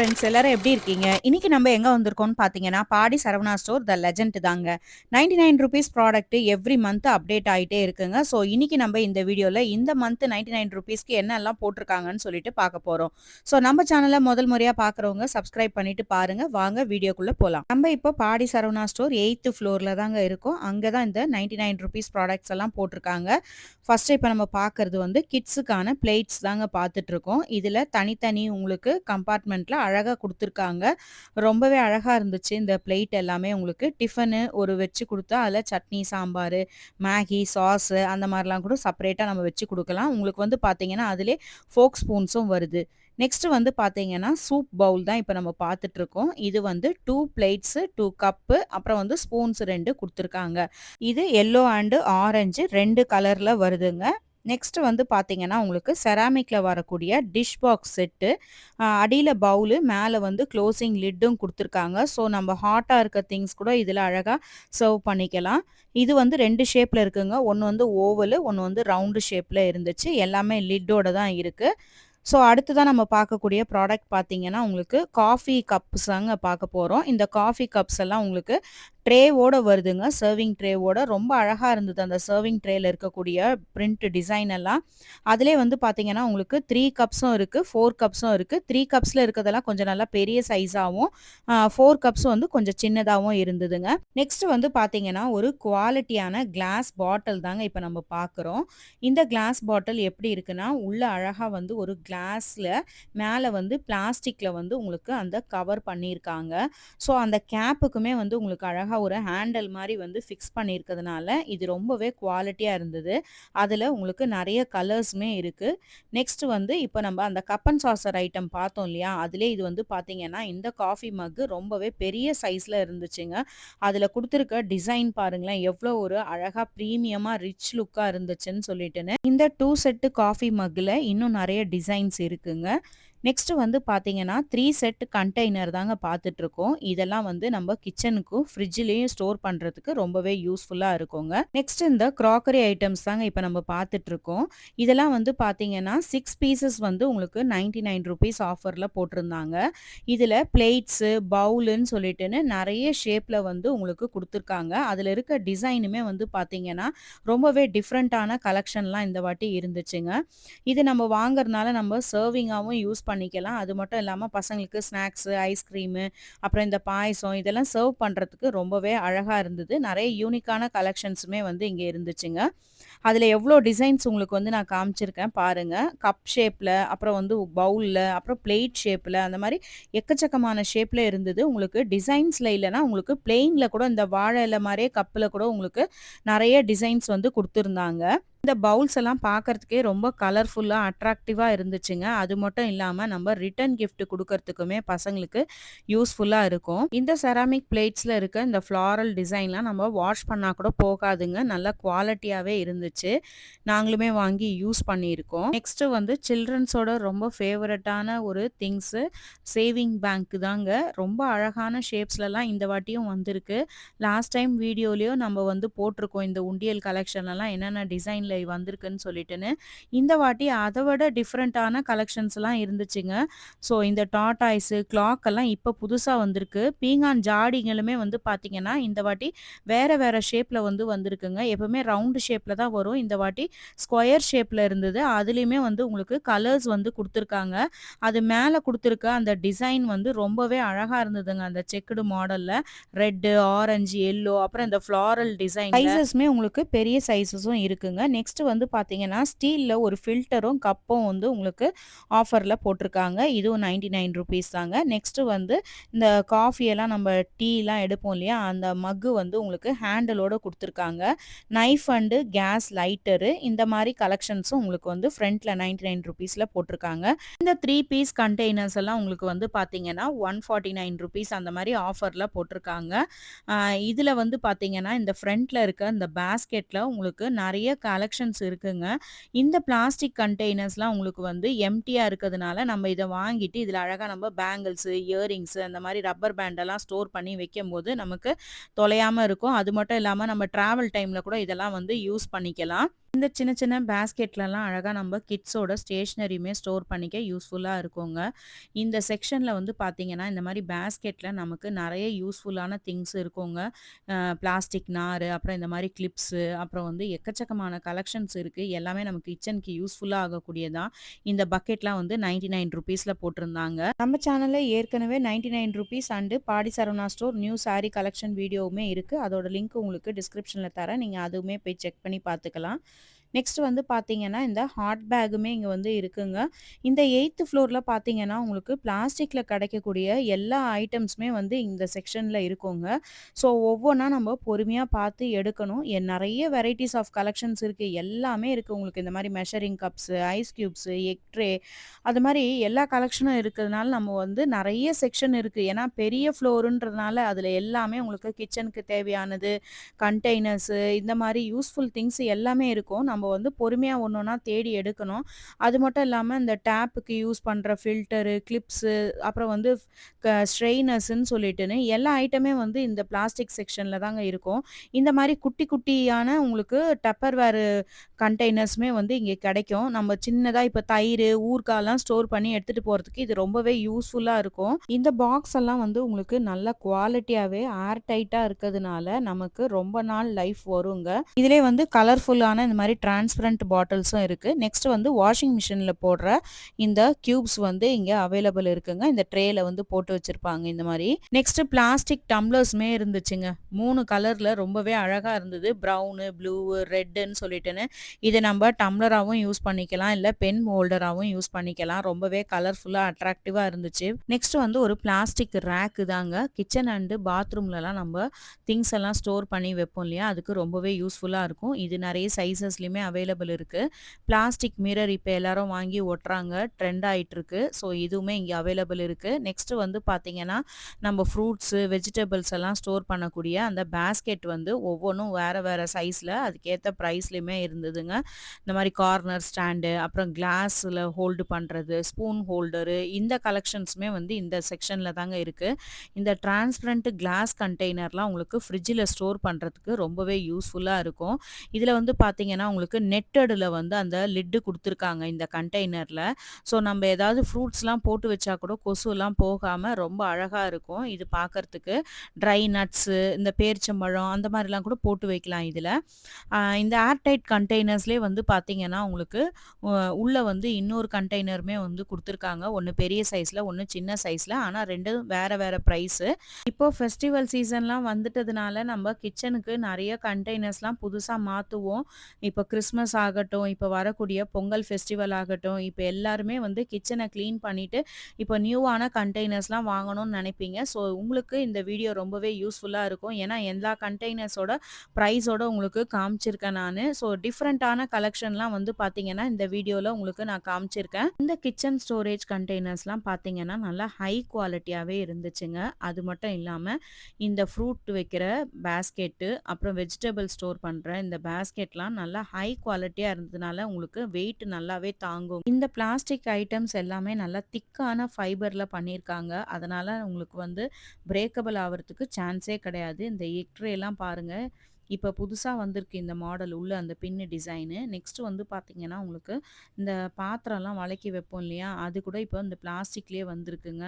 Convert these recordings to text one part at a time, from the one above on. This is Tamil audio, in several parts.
ஃப்ரெண்ட்ஸ் எல்லாரும் எப்படி இருக்கீங்க? இன்னைக்கு நம்ம எங்க வந்திருக்கோம்னு பார்த்தீங்கன்னா, பாடி சரவணா ஸ்டோர் த லெஜண்ட் தாங்க. ₹99 ப்ராடக்ட் எவ்ரி மந்த் அப்டேட் ஆயிட்டே இருக்குங்க. ஸோ இன்னைக்கு நம்ம இந்த வீடியோல இந்த மந்த் ₹99க்கு என்னெல்லாம் போட்டிருக்காங்கன்னு சொல்லிட்டு பார்க்க போறோம். ஸோ நம்ம சேனல முதல் முறையா பார்க்குறவங்க சப்ஸ்கிரைப் பண்ணிட்டு பாருங்க. வாங்க வீடியோக்குள்ள போலாம். நம்ம இப்போ பாடி சரவணா ஸ்டோர் 8த் ஃப்ளோர்ல தாங்க இருக்கோம். அங்க தான் இந்த ₹99 ப்ராடக்ட்ஸ் எல்லாம் போட்டிருக்காங்க. ஃபர்ஸ்ட் இப்ப நம்ம பார்க்கறது வந்து கிட்ஸுக்கான பிளேட்ஸ் தாங்க பார்த்துட்டு இருக்கோம். இதுல தனித்தனி உங்களுக்கு கம்பார்ட்மெண்ட்ல அழகா குடுத்துருக்காங்க. ரொம்பவே அழகா இருந்துச்சு. இந்த பிளேட் எல்லாமே உங்களுக்கு டிஃபனு ஒரு வச்சு குடுத்தா, அதுல சட்னி, சாம்பாரு, மேகி, சாஸு அந்த மாரிலாம் கூட செப்பரேட்டா நம்ம வச்சு குடுக்கலாம். உங்களுக்கு வந்து பார்த்தீங்கன்னா, அதிலே ஃபோர்க் ஸ்பூன்ஸும் வருது. நெக்ஸ்ட் வந்து பார்த்தீங்கன்னா, சூப் பவுல் தான் இப்ப நம்ம பார்த்துட்டுருக்கோம். இது வந்து 2 பிளேட்ஸு, 2 கப்பு, அப்புறம் வந்து ஸ்பூன்ஸ் 2 குடுத்துருக்காங்க. இது எல்லோ அண்ட் ஆரஞ்சு 2 கலர்ல வருதுங்க. நெக்ஸ்ட் வந்து பார்த்தீங்கன்னா, உங்களுக்கு செராமிக்ல வரக்கூடிய டிஷ் பாக்ஸ் செட்டு. அடியில பவுலு, மேல வந்து க்ளோசிங் லிட்டும் குடுத்துருக்காங்க. ஸோ நம்ம ஹாட்டா இருக்க திங்ஸ் கூட இதுல அழகா சர்வ் பண்ணிக்கலாம். இது வந்து 2 ஷேப்ல இருக்குங்க. ஒண்ணு வந்து ஓவலு, ஒண்ணு வந்து ரவுண்டு ஷேப்ல இருந்துச்சு. எல்லாமே லிட்டோட தான் இருக்கு. ஸோ அடுத்ததா நம்ம பார்க்கக்கூடிய ப்ராடக்ட் பார்த்தீங்கன்னா, உங்களுக்கு காஃபி கப்ஸ் தாங்க பார்க்க போறோம். இந்த காஃபி கப்ஸ் எல்லாம் உங்களுக்கு ட்ரேவோட வருதுங்க. சர்விங் ட்ரேவோட ரொம்ப அழகா இருந்தது. அந்த சர்விங் ட்ரேல இருக்கக்கூடிய பிரிண்ட் டிசைன் எல்லாம். அதிலே வந்து பார்த்தீங்கன்னா, உங்களுக்கு 3 கப்ஸும் இருக்கு, 4 கப்ஸும் இருக்கு. 3 கப்ஸ்ல இருக்கிறதெல்லாம் கொஞ்சம் நல்லா பெரிய சைஸாவும், 4 கப்ஸ் வந்து கொஞ்சம் சின்னதாவும் இருந்ததுங்க. நெக்ஸ்ட் வந்து பார்த்தீங்கன்னா, ஒரு குவாலிட்டியான கிளாஸ் பாட்டில் தாங்க இப்ப நம்ம பார்க்குறோம். இந்த கிளாஸ் பாட்டில் எப்படி இருக்குன்னா, உள்ள அழகா வந்து ஒரு கிளாஸ்ல மேல வந்து பிளாஸ்டிக்ல வந்து உங்களுக்கு அந்த கவர் பண்ணியிருக்காங்க. ஸோ அந்த கேப்புக்குமே வந்து உங்களுக்கு அழகா ஒரு ஹேண்டில் மாரி வந்து ஃபிக்ஸ் பண்ணியிருக்கிறதுனால, இது ரொம்பவே குவாலிட்டியா இருந்தது. அதுல உங்களுக்கு நெறைய கலர்ஸுமே இருக்கு. நெக்ஸ்ட் வந்து இப்ப நம்ம அந்த கப் அண்ட் சாசர் ஐட்டம் பார்த்தோம் இல்லையா? அதிலே இது வந்து பார்த்தீங்கன்னா, இந்த காஃபி மக்கு ரொம்பவே பெரிய சைஸ்ல இருந்துச்சுங்க. அதுல குடுத்திருக்க டிசைன் பாருங்களேன், எவ்ளோ ஒரு அழகா பிரீமியமா ரிச் லுக்கா இருந்துச்சுன்னு சொல்லிட்டுன்னு. இந்த 2 செட் காஃபி மக்ல இன்னும் நெறைய டிசைன்ஸ் இருக்குங்க. நெக்ஸ்ட் வந்து பார்த்தீங்கன்னா, 3 செட் கண்டெய்னர் தாங்க பார்த்துட்டுருக்கோம். இதெல்லாம் வந்து நம்ம கிச்சனுக்கும், ஃப்ரிட்ஜ்லயும் ஸ்டோர் பண்றதுக்கு ரொம்பவே யூஸ்ஃபுல்லா இருக்குங்க. நெக்ஸ்ட் இந்த கிராக்கரி ஐட்டம்ஸ் தாங்க இப்ப நம்ம பார்த்துட்டுருக்கோம். இதெல்லாம் வந்து பார்த்தீங்கன்னா, 6 பீசஸ் வந்து உங்களுக்கு ₹99 ஆஃபர்ல போட்டிருந்தாங்க. இதுல பிளேட்ஸு, பவுலுன்னு சொல்லிட்டுன்னு நெறைய ஷேப்ல வந்து உங்களுக்கு குடுத்துருக்காங்க. அதுல இருக்க டிசைனுமே வந்து பார்த்தீங்கன்னா, ரொம்பவே டிஃப்ரெண்ட்டான கலெக்ஷன்லாம் இந்த வாட்டி இருந்துச்சுங்க. இது நம்ம வாங்குறதுனால நம்ம சர்விங்காவும் யூஸ் பண்ணிக்கலாம். அது மட்டும் இல்லாம பசங்களுக்கு ஸ்நாக்ஸு, ஐஸ்கிரீமு, அப்புறம் இந்த பாயாசம் இதெல்லாம் சர்வ் பண்றதுக்கு ரொம்பவே அழகா இருந்தது. நெறைய யூனிக்கான கலெக்ஷன்ஸுமே வந்து இங்க இருந்துச்சுங்க. அதுல எவ்ளோ டிசைன்ஸ் உங்களுக்கு வந்து நான் காமிச்சிருக்கேன் பாருங்க. கப் ஷேப்ல, அப்புறம் வந்து பவுல்ல, அப்புறம் பிளேட் ஷேப்ல அந்த மாரி எக்கச்சக்கமான ஷேப்ல இருந்தது. உங்களுக்கு டிசைன்ஸ்ல இல்லன்னா, உங்களுக்கு பிளெயின்ல கூட இந்த வாழை இலை மாரியே கப்ல கூட உங்களுக்கு நெறைய டிசைன்ஸ் வந்து குடுத்துருந்தாங்க. இந்த பவுல்ஸ் எல்லாம் பார்க்கறதுக்கே ரொம்ப கலர்ஃபுல்லா, அட்ராக்டிவா இருந்துச்சுங்க. அது மட்டும் இல்லாம நம்ம ரிட்டர்ன் கிஃப்ட் குடுக்கறதுக்குமே பசங்களுக்கு யூஸ்ஃபுல்லா இருக்கும். இந்த செராமிக் பிளேட்ஸ்ல இருக்க இந்த ஃப்ளாரல் டிசைன்லாம் நம்ம வாஷ் பண்ணா கூட போகாதுங்க. நல்ல குவாலிட்டியாவே இருந்துச்சு. நாங்களுமே வாங்கி யூஸ் பண்ணியிருக்கோம். நெக்ஸ்ட் வந்து சில்ட்ரன்ஸோட ரொம்ப ஃபேவரட்டான ஒரு திங்ஸு சேவிங் பேங்க் தாங்க. ரொம்ப அழகான ஷேப்ஸ்லலாம் இந்த வாட்டியும் வந்திருக்கு. லாஸ்ட் டைம் வீடியோலயும் நம்ம வந்து போட்டிருக்கோம். இந்த உண்டியல் கலெக்ஷன்லலாம் என்னென்ன டிசைன்ல வந்திருக்குன்னு சொல்லிட்டுன்னு. இந்த வாட்டி அத விட டிஃபரண்டான கலெக்ஷன்ஸ்லாம் இருந்துச்சுங்க. ஸோ இந்த டார்டாய்ஸு, கிளாக் எல்லாம் இப்ப புதுசா வந்திருக்கு. பீங்கான் ஜாடிங்களுமே வந்து பார்த்தீங்கன்னா, இந்த வாட்டி வேற வேற ஷேப்ல வந்து வந்திருக்குங்க. எப்பவுமே ரவுண்ட் ஷேப்ல தான் வரும். இந்த வாட்டி ஸ்கொயர் ஷேப்ல இருந்தது. அதுலயுமே வந்து உங்களுக்கு கலர்ஸ் வந்து குடுத்துருக்காங்க. அது மேல குடுத்துருக்க அந்த டிசைன் வந்து ரொம்பவே அழகா இருந்ததுங்க. அந்த செக்குடு மாடல்ல. ரெட்டு, ஆரஞ்சு, எல்லோ அப்புறம் இந்த ஃப்ளாரல் டிசைன்ல. சைஸஸ்மே உங்களுக்கு பெரிய சைஸஸும் இருக்குங்க. நெக்ஸ்ட் வந்து பார்த்தீங்கன்னா, ஸ்டீல்ல ஒரு ஃபில்டரும், கப்பும் வந்து உங்களுக்கு ஆஃபர்ல போட்டிருக்காங்க. இதுவும் ₹99 தாங்க. நெக்ஸ்ட் வந்து இந்த காஃபி எல்லாம் நம்ம டீலாம் எடுப்போம் இல்லையா? அந்த மக்கு வந்து உங்களுக்கு ஹேண்டிலோட குடுத்துருக்காங்க. நைஃப் அண்ட் கேஸ் லைட்டரு இந்த மாரி கலெக்ஷன்ஸும் உங்களுக்கு வந்து ஃப்ரண்ட்ல ₹99ல போட்டிருக்காங்க. இந்த 3 பீஸ் கண்டெய்னர்ஸ் எல்லாம் உங்களுக்கு வந்து பார்த்தீங்கன்னா, ₹149 அந்த மாரி ஆஃபர்ல போட்டிருக்காங்க. அ இதுல வந்து பார்த்தீங்கன்னா, இந்த ஃப்ரண்ட்ல இருக்க இந்த பாஸ்கெட்ல உங்களுக்கு நெறைய கலெக்ஷன்ஸ் இருக்குங்க. இந்த பிளாஸ்டிக் கண்டெய்னர்ஸ்லாம் உங்களுக்கு வந்து எம்ப்டியா இருக்கதுனால, நம்ம இத வாங்கிட்டு இதுல அழகா நம்ம பேங்கிள்ஸு, இயரிங்ஸு அந்த மாரி ரப்பர் பேண்ட் எல்லாம் ஸ்டோர் பண்ணி வைக்கும்போது நமக்கு தொலையாம இருக்கும். அது மட்டும் இல்லாம நம்ம டிராவல் டைம்ல கூட இதெல்லாம் வந்து யூஸ் பண்ணிக்கலாம். இந்த சின்ன சின்ன பேஸ்கெட்லலாம் அழகா நம்ம கிட்ஸோட ஸ்டேஷனரியுமே ஸ்டோர் பண்ணிக்க யூஸ்ஃபுல்லா இருக்குங்க. இந்த செக்ஷன்ல வந்து பார்த்தீங்கன்னா, இந்த மாரி பேஸ்கெட்ல நமக்கு நெறைய யூஸ்ஃபுல்லான திங்ஸ் இருக்குங்க. பிளாஸ்டிக் நாரு, அப்புறம் இந்த மாரி கிளிப்ஸு, அப்புறம் வந்து எக்கச்சக்கமான கலெக்ஷன்ஸ் இருக்கு. எல்லாமே நமக்கு கிச்சனுக்கு யூஸ்ஃபுல்லா ஆகக்கூடியதா. இந்த பக்கெட்லாம் வந்து ₹99ல போட்டிருந்தாங்க. நம்ம சேனல்ல ஏற்கனவே ₹99 and Padi Saravana store new sari collection வீடியோவுமே இருக்கு. அதோட லிங்க் உங்களுக்கு டிஸ்கிரிப்ஷன்ல தரேன். நீங்க அதுவுமே போய் செக் பண்ணி பார்த்துக்கலாம். நெக்ஸ்ட் வந்து பார்த்தீங்கன்னா, இந்த ஹாட் பேக்குமே இங்க வந்து இருக்குங்க. இந்த 8த் ஃப்ளோர்ல பார்த்தீங்கன்னா, உங்களுக்கு பிளாஸ்டிக்ல கிடைக்கக்கூடிய எல்லா ஐட்டம்ஸுமே வந்து இந்த செக்ஷன்ல இருக்குங்க. ஸோ ஒவ்வொன்னா நம்ம பொறுமையா பார்த்து எடுக்கணும். நெறைய வெரைட்டீஸ் ஆஃப் கலெக்ஷன்ஸ் இருக்கு. எல்லாமே இருக்கு உங்களுக்கு. இந்த மாரி measuring cups, ice cubes, egg tray அது மாரி எல்லா கலெக்ஷனும் இருக்கிறதுனால நம்ம வந்து நெறைய செக்ஷன் இருக்கு. ஏன்னா பெரிய ஃப்ளோருன்றதுனால அதில எல்லாமே உங்களுக்கு கிச்சனுக்கு தேவையானது, கண்டெய்னர்ஸு இந்த மாரி யூஸ்ஃபுல் திங்ஸ் எல்லாமே இருக்கும். நம்ம வந்து பொறுமையா ஒண்ணொன்னா தேடி எடுக்கணும். அது மட்டும் இல்லாம இந்த டேப்புக்கு யூஸ் பண்ற ஃபில்டரு, கிளிப்ஸு அப்புறம் வந்து ஸ்ட்ரெயினர்ஸ்ன்னு சொல்லிட்டுன்னு எல்லா ஐட்டமே வந்து இந்த பிளாஸ்டிக் செக்ஷன்ல தாங்க இருக்கும். இந்த மாரி குட்டி குட்டியான உங்களுக்கு டப்பர்வேர் கண்டெய்னர்ஸுமே வந்து இங்க கிடைக்கும். நம்ம சின்னதா இப்ப தயிரு, ஊறுகாலாம் ஸ்டோர் பண்ணி எடுத்துட்டு போறதுக்கு இது ரொம்பவே யூஸ்ஃபுல்லா இருக்கும். இந்த பாக்ஸ் எல்லாம் வந்து உங்களுக்கு நல்ல குவாலிட்டியாவே ஏர் டைட்டா இருக்கிறதுனால நமக்கு ரொம்ப நாள் லைஃப் வருங்க. இதிலேயே வந்து கலர்ஃபுல்லான இந்த மாரி டிரான்ஸ்பரண்ட் பாட்டில்ஸும் இருக்கு. நெக்ஸ்ட் வந்து வாஷிங் மிஷின்ல போடுற இந்த கியூப்ஸ் வந்து இங்க அவைலபிள் இருக்குங்க. இந்த ட்ரேல வந்து போட்டு வச்சிருப்பாங்க இந்த மாரி. நெக்ஸ்ட் பிளாஸ்டிக் டம்ளர்ஸ்மே இருந்துச்சுங்க. 3 கலர்ல ரொம்பவே அழகா இருந்தது. ப்ரவுனு, ப்ளூ, ரெட்டுன்னு சொல்லிட்டுன்னு. இத நம்ப டம்ளராவும் யூஸ் பண்ணிக்கலாம். இல்ல பென் ஹோல்டராவும் யூஸ் பண்ணிக்கலாம். ரொம்பவே கலர்ஃபுல்லா, அட்ராக்டிவா இருந்துச்சு. நெக்ஸ்ட் வந்து ஒரு பிளாஸ்டிக் ரேக் தாங்க. கிச்சன் அண்ட் பாத்ரூம்லலாம் நம்ப திங்ஸ் எல்லாம் ஸ்டோர் பண்ணி வைப்போம் இல்லையா? அதுக்கு ரொம்பவே யூஸ்ஃபுல்லா இருக்கும். இது நெறைய சைஸஸ்லயுமே அவைலபிள் இருக்கு. பிளாஸ்டிக் மிரர் இப்ப எல்லாரும் வாங்கி ஒட்டுறாங்க. ட்ரெண்ட் ஆயிட்டு இருக்கு. ஸோ இதுவுமே இங்க அவைலபிள் இருக்கு. நெக்ஸ்ட் வந்து பார்த்தீங்கன்னா, நம்ம ஃப்ரூட்ஸு, வெஜிடபிள்ஸ் எல்லாம் ஸ்டோர் பண்ணக்கூடிய அந்த பேஸ்கெட் வந்து ஒவ்வொன்னும் வேற வேற சைஸ்ல அதுக்கேத்த பிரைஸ்லயுமே இருந்ததுங்க. இந்த மாரி கார்னர் ஸ்டாண்டு, அப்புறம் கிளாஸ்ல ஹோல்டு பண்றது, ஸ்பூன் ஹோல்டரு இந்த கலெக்ஷன்ஸுமே வந்து இந்த செக்ஷன்ல தாங்க இருக்கு. இந்த டிரான்ஸ்பரண்ட் கிளாஸ் கண்டெய்னர்லாம் உங்களுக்கு ஃப்ரிட்ஜில ஸ்டோர் பண்றதுக்கு ரொம்பவே யூஸ்ஃபுல்லா இருக்கும். இதில வந்து பார்த்தீங்கன்னா, உங்களுக்கு நெட்டடுல வந்து அந்த லிட்டு குடுத்துருக்காங்க இந்த கண்டெய்னர்ல. ஸோ நம்ம ஏதாவது ஃப்ரூட்ஸ்லாம் போட்டு வச்சா கூட கொசுலாம் போகாம ரொம்ப அழகா இருக்கும். இது பார்க்கறதுக்கு. ட்ரை நட்ஸு, இந்த பேரிச்சம்பழம் அந்த மாரிலாம் கூட போட்டு வைக்கலாம் இதில. இந்த ஏர்டைட் கண்டெய்னர்ஸ்லயே வந்து பார்த்தீங்கன்னா, உங்களுக்கு அ உள்ள வந்து இன்னொரு கண்டெய்னருமே வந்து குடுத்துருக்காங்க. ஒண்ணு பெரிய சைஸ்ல, ஒண்ணு சின்ன சைஸ்ல. ஆனா 2ம் வேற வேற பிரைஸு. இப்போ ஃபெஸ்டிவல் சீசன்லாம் வந்துட்டதுனால, நம்ம கிச்சனுக்கு நெறைய கண்டெய்னர்ஸ்லாம் புதுசா மாத்துவோம். இப்போ கிறிஸ்மஸ் ஆகட்டும், இப்போ வரக்கூடிய பொங்கல் ஃபெஸ்டிவல் ஆகட்டும், இப்ப எல்லாருமே வந்து கிச்சன கிளீன் பண்ணிட்டு, இப்போ நியூவான கண்டெய்னர்ஸ்லாம் வாங்கணும்னு நெனைப்பீங்க. ஸோ உங்களுக்கு இந்த வீடியோ ரொம்பவே யூஸ்ஃபுல்லா இருக்கும். ஏன்னா எல்லா கண்டெய்னர்ஸோட பிரைஸோட உங்களுக்கு காமிச்சிருக்கேன் நானு. ஸோ டிஃபரண்டான கலெக்ஷன்லாம் வந்து பார்த்தீங்கன்னா, இந்த வீடியோல உங்களுக்கு நான் காமிச்சிருக்கேன். இந்த கிச்சன் ஸ்டோரேஜ் கண்டெய்னர்ஸ்லாம் பார்த்தீங்கன்னா, நல்லா ஹை குவாலிட்டியாவே இருந்துச்சுங்க. அது மட்டும் இல்லாம, இந்த ஃப்ரூட் வைக்கிற பேஸ்கெட்டு, அப்புறம் வெஜிடபிள் ஸ்டோர் பண்ற இந்த பேஸ்கெட்லாம் நல்லா ஹை குவாலிட்டியா இருந்ததுனால, உங்களுக்கு வெயிட் நல்லாவே தாங்கும். இந்த பிளாஸ்டிக் ஐட்டம்ஸ் எல்லாமே நல்லா திக்கான ஃபைபர்ல பண்ணியிருக்காங்க. அதனால உங்களுக்கு வந்து பிரேக்கபிள் ஆவறதுக்கு சான்ஸே கிடையாது. இந்த எக் ட்ரேலாம் பாருங்க. இப்ப புதுசா வந்திருக்கு இந்த மாடல். உள்ள அந்த பின் டிசைனு. நெக்ஸ்ட் வந்து பார்த்தீங்கன்னா, உங்களுக்கு இந்த பாத்திரம்லாம் வழக்கி வைப்போம் இல்லையா? அது கூட இப்போ இந்த பிளாஸ்டிக்லயே வந்திருக்குங்க.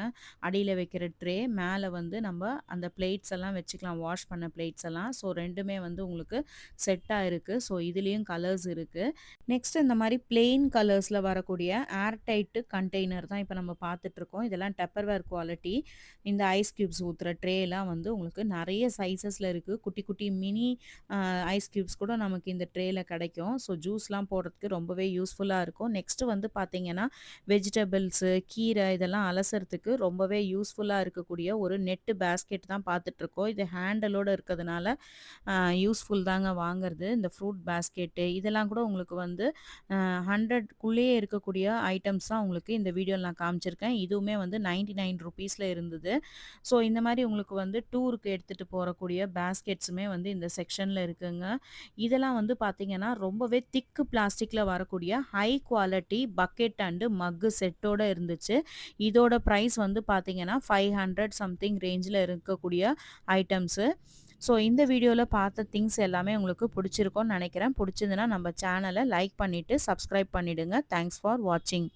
அடியில வைக்கிற ட்ரே, மேல வந்து நம்ப அந்த பிளேட்ஸ் எல்லாம் வச்சுக்கலாம். வாஷ் பண்ண பிளேட்ஸ் எல்லாம். ஸோ 2மே வந்து உங்களுக்கு செட்டா இருக்கு. ஸோ இதுலயும் கலர்ஸ் இருக்கு. நெக்ஸ்ட் இந்த மாரி பிளெயின் கலர்ஸ்ல வரக்கூடிய ஏர் டைட் கண்டெய்னர் தான் இப்ப நம்ம பார்த்துட்டுருக்கோம். இதெல்லாம் டப்பர்வேர் குவாலிட்டி. இந்த ஐஸ் கியூப்ஸ் ஊத்துற ட்ரேலாம் வந்து உங்களுக்கு நெறைய சைஸஸ்ல இருக்கு. குட்டி குட்டி மினி ஐஸ் கியூப்ஸ் கூட நமக்கு இந்த ட்ரேல கிடைக்கும். ஸோ ஜூஸ்லாம் போடுறதுக்கு ரொம்பவே யூஸ்ஃபுல்லா இருக்கும். நெக்ஸ்ட் வந்து பார்த்தீங்கன்னா, வெஜிடபிள்ஸு, கீரை இதெல்லாம் அலசறதுக்கு ரொம்பவே யூஸ்ஃபுல்லா இருக்கக்கூடிய ஒரு நெட் பேஸ்கெட் தான் பார்த்துட்டுருக்கோம். இது ஹேண்டலோட இருக்கிறதுனால யூஸ்ஃபுல் தாங்க வாங்குறது. இந்த ஃப்ரூட் பேஸ்கெட்டு இதெல்லாம் கூட உங்களுக்கு வந்து 100க்குள்ளேயே இருக்கக்கூடிய ஐட்டம்ஸ் தான் உங்களுக்கு இந்த வீடியோல நான் காமிச்சிருக்கேன். இதுவுமே வந்து ₹99ல இருந்தது. ஸோ இந்த மாரி உங்களுக்கு வந்து டூருக்கு எடுத்துட்டு போறக்கூடிய பேஸ்கெட்ஸுமே வந்து இந்த செக்ஷன்ல இருக்குங்க. இதெல்லாம் வந்து பார்த்தீங்கன்னா, ரொம்பவே திக்கு பிளாஸ்டிக்ல வரக்கூடிய ஹை குவாலிட்டி பக்கெட் அண்ட் மக்கு செட்டோட இருந்துச்சு. இதோட பிரைஸ் வந்து பார்த்தீங்கன்னா, 500 சம்திங் ரேஞ்ச்ல இருக்கக்கூடிய ஐட்டம்ஸு. ஸோ இந்த வீடியோல பார்த்த திங்ஸ் எல்லாமே உங்களுக்கு புடிச்சிருக்கும்னு நெனைக்கிறேன். புடிச்சதுன்னா நம்ம சேனல லைக் பண்ணிட்டு சப்ஸ்கிரைப் பண்ணிடுங்க. தேங்க்ஸ் ஃபார் வாட்சிங்.